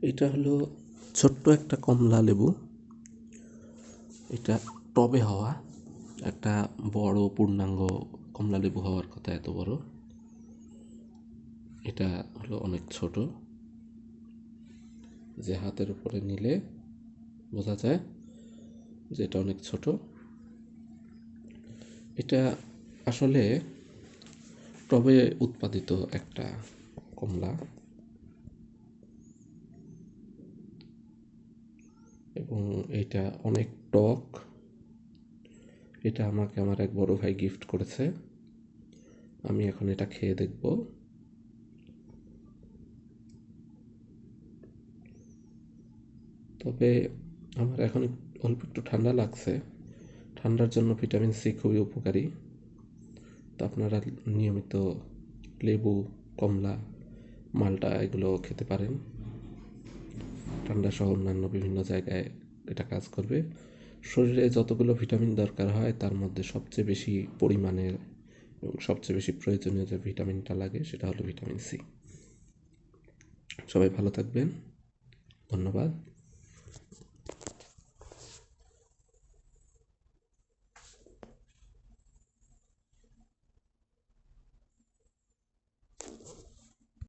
এটা হলো ছোট্ট একটা কমলা লেবু। এটা টবে হওয়া একটা বড় পূর্ণাঙ্গ কমলা লেবু হওয়ার কথা, এত বড়। এটা হলো অনেক ছোট, যে হাতের উপরে নিলে বোঝা যায় যে এটা অনেক ছোট। এটা আসলে টবে উৎপাদিত একটা কমলা, এবং এটা অনেক টক। এটা আমাকে আমার এক বড় ভাই গিফট করেছে। আমি এখন এটা খেয়ে দেখব। তবে আমার এখন অল্প একটু ঠান্ডা লাগছে। ঠান্ডার জন্য ভিটামিন সি খুবই উপকারী। তো আপনারা নিয়মিত লেবু, কমলা, মাল্টা এগুলো খেতে পারেন। ঠান্ডা সহ অন্যান্য বিভিন্ন জায়গায় এটা কাজ করবে। শরীরে যতগুলো ভিটামিন দরকার হয় তার মধ্যে সবচেয়ে বেশি পরিমাণের এবং সবচেয়ে বেশি প্রয়োজনীয় যে ভিটামিনটা লাগে সেটা হলো ভিটামিন সি। সবাই ভালো থাকবেন। ধন্যবাদ।